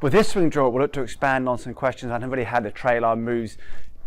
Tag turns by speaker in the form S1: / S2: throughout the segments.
S1: With this swing drill, we'll look to expand on some questions. I haven't really had the trail arm moves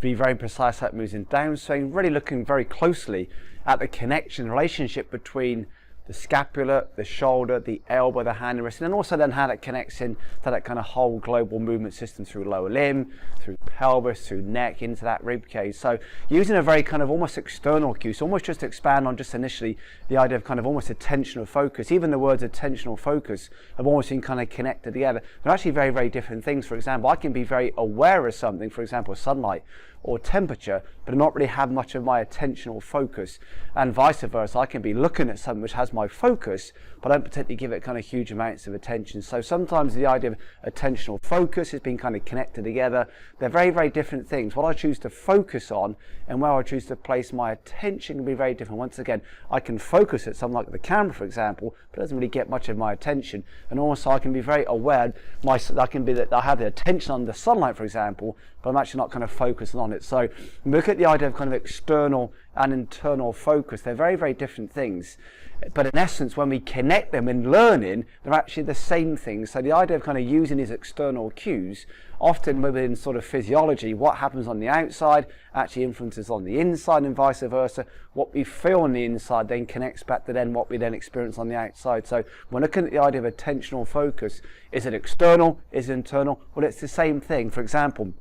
S1: be very precise how it moves in downswing, really looking very closely at the connection, relationship between the scapula, the shoulder, the elbow, the hand and wrist, and then also then how that connects in to that kind of whole global movement system through lower limb, through pelvis, through neck, into that rib cage. So using a very kind of almost external cue, so almost just to expand on just initially the idea of kind of almost attentional focus. Even the words attentional focus have almost been kind of connected together. They're actually very, very different things. For example, I can be very aware of something, for example, sunlight or temperature, but not really have much of my attentional focus, and vice versa. I can be looking at something which has my focus, but I don't particularly give it kind of huge amounts of attention. So sometimes the idea of attentional focus has been kind of connected together. They're very, very different things. What I choose to focus on and where I choose to place my attention can be very different. Once again, I can focus at something like the camera, for example, but it doesn't really get much of my attention. And also I can be very aware, I have the attention on the sunlight, for example, but I'm actually not kind of focusing on it. So look at the idea of kind of external and internal focus. They're very, very different things. But in essence, when we connect them in learning, they're actually the same things. So the idea of kind of using these external cues, often within sort of physiology, what happens on the outside actually influences on the inside and vice versa. What we feel on the inside then connects back to then what we then experience on the outside. So when looking at the idea of attentional focus, is it external, is it internal? Well, it's the same thing. For example,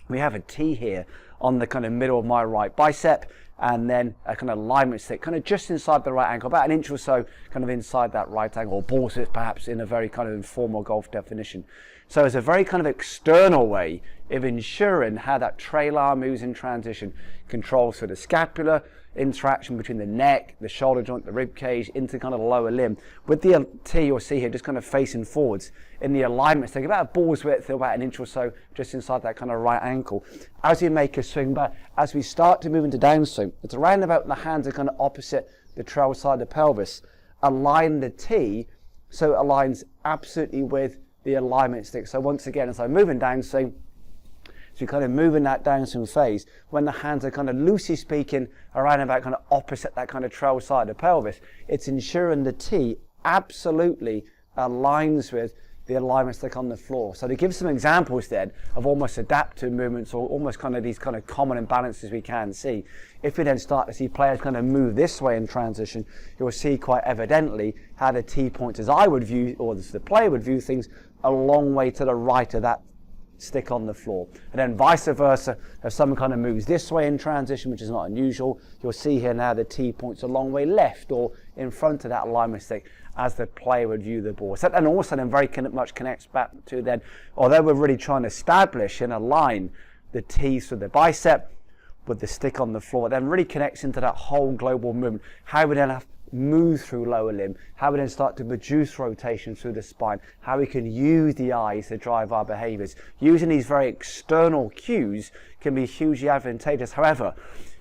S1: we have a T here on the kind of middle of my right bicep, and then a kind of alignment stick kind of just inside the right ankle, about an inch or so kind of inside that right ankle, or ball switch perhaps in a very kind of informal golf definition. So it's a very kind of external way of ensuring how that trail arm moves in transition, controls for the scapula, interaction between the neck, the shoulder joint, the rib cage, into kind of the lower limb. With the T you'll see here just kind of facing forwards in the alignment stick, about a ball's width, about an inch or so just inside that kind of right ankle. As we make a swing back, as we start to move into downswing, it's around about the hands are kind of opposite the trail side of the pelvis. Align the T so it aligns absolutely with the alignment stick. So once again, as I move in downswing, so you're kind of moving that downswing phase, when the hands are kind of loosely speaking around about kind of opposite that kind of trail side of the pelvis, it's ensuring the T absolutely aligns with the alignment stick on the floor. So to give some examples then of almost adaptive movements, or almost kind of these kind of common imbalances we can see, if we then start to see players kind of move this way in transition, you'll see quite evidently how the T points, as I would view, or as the player would view things, a long way to the right of that stick on the floor. And then vice versa, if someone kind of moves this way in transition, which is not unusual, you'll see here now the T points a long way left or in front of that alignment stick as the player would view the ball. So, and also then very much connects back to then, although we're really trying to establish and align the T's with the bicep with the stick on the floor, it then really connects into that whole global movement. How we then have move through lower limb, how we then start to produce rotation through the spine, how we can use the eyes to drive our behaviors. Using these very external cues can be hugely advantageous. However,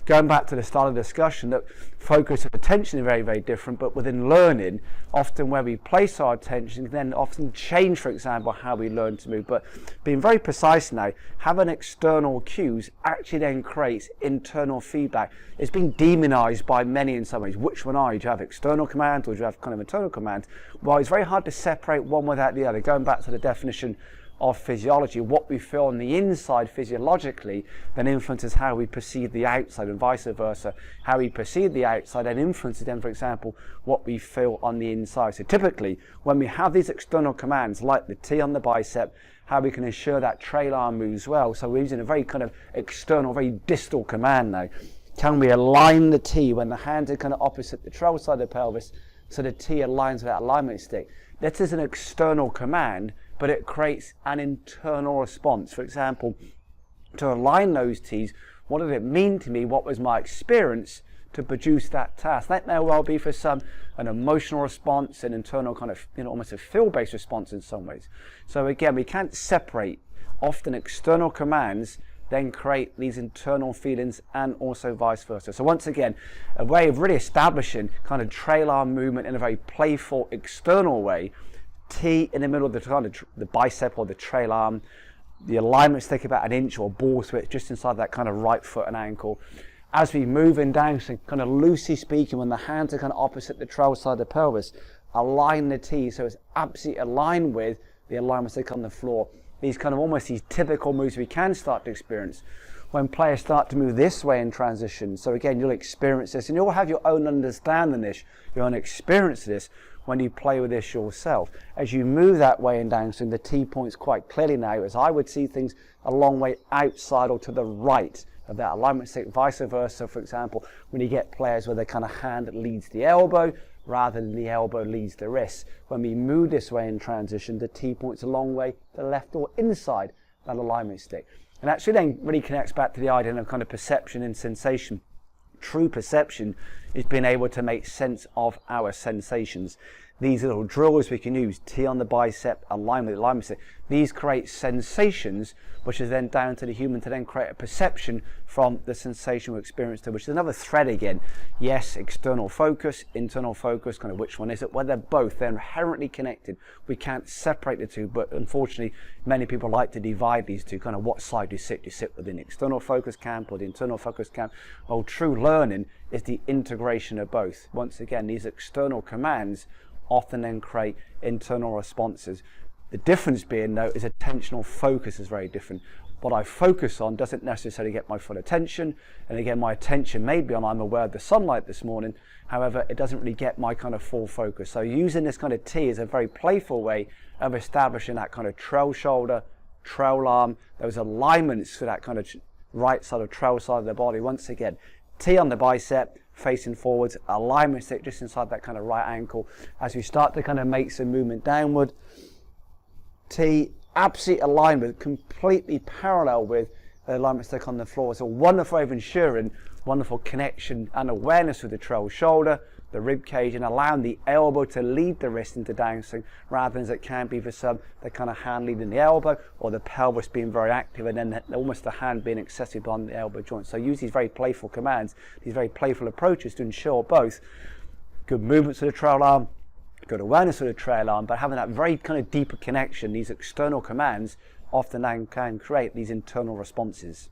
S1: going back to the start of the discussion, that focus of attention is very, very different, but within learning, often where we place our attention can then often change, for example, how we learn to move. But being very precise now, having external cues actually then creates internal feedback. It's been demonized by many in some ways. Which one are you? Do you have external commands or do you have kind of internal commands? Well, it's very hard to separate one without the other. Going back to the definition of physiology, what we feel on the inside physiologically then influences how we perceive the outside, and vice versa. How we perceive the outside then influences then, for example, what we feel on the inside. So typically, when we have these external commands like the T on the bicep, how we can ensure that trail arm moves well. So we're using a very kind of external, very distal command now. Can we align the T when the hands are kind of opposite the trail side of the pelvis, so the T aligns with that alignment stick? This is an external command, but it creates an internal response. For example, to align those T's, what did it mean to me? What was my experience to produce that task? That may well be for some an emotional response, an internal kind of, almost a feel-based response in some ways. So again, we can't separate. Often external commands then create these internal feelings, and also vice versa. So once again, a way of really establishing kind of trail arm movement in a very playful external way. T in the middle of the kind of the bicep or the trail arm, the alignment stick about an inch, or ball switch just inside that kind of right foot and ankle. As we move in down, so kind of loosely speaking, when the hands are kind of opposite the trail side of the pelvis, align the T so it's absolutely aligned with the alignment stick on the floor. these kind of almost these typical moves we can start to experience when players start to move this way in transition. So again, you'll experience this, and you'll have your own understanding of this, your own experience of this when you play with this yourself. As you move that way in downswing, the T points quite clearly now, as I would see things a long way outside or to the right of that alignment stick, vice versa. For example, when you get players where the kind of hand leads the elbow rather than the elbow leads the wrist, when we move this way in transition, the T point's a long way to the left or inside that alignment stick. And actually then really connects back to the idea of kind of perception and sensation. True perception is being able to make sense of our sensations. These little drills we can use, T on the bicep, alignment, alignment stick, these create sensations, which is then down to the human to then create a perception from the sensation we experienced, which is another thread again. Yes, external focus, internal focus, kind of which one is it? Well, they're both, they're inherently connected. We can't separate the two, but unfortunately, many people like to divide these two, kind of what side do you sit? Do you sit within the external focus camp or the internal focus camp? Well, true learning is the integration of both. Once again, these external commands often then create internal responses. The difference being, though, is attentional focus is very different. What I focus on doesn't necessarily get my full attention, and again, my attention may be on, I'm aware of the sunlight this morning, however, it doesn't really get my kind of full focus. So using this kind of T is a very playful way of establishing that kind of trail shoulder, trail arm, those alignments for that kind of right side of trail side of the body. Once again, T on the bicep, facing forwards, alignment stick just inside that kind of right ankle. As we start to kind of make some movement downward, T, absolute alignment, completely parallel with the alignment stick on the floor. It's a wonderful way of ensuring wonderful connection and awareness with the trail shoulder, the rib cage, and allowing the elbow to lead the wrist into downswing rather than as it can be for some, the kind of hand leading the elbow or the pelvis being very active and then almost the hand being excessive on the elbow joint. So use these very playful commands, these very playful approaches to ensure both good movements of the trail arm, good awareness of the trail arm, but having that very kind of deeper connection. These external commands often can create these internal responses.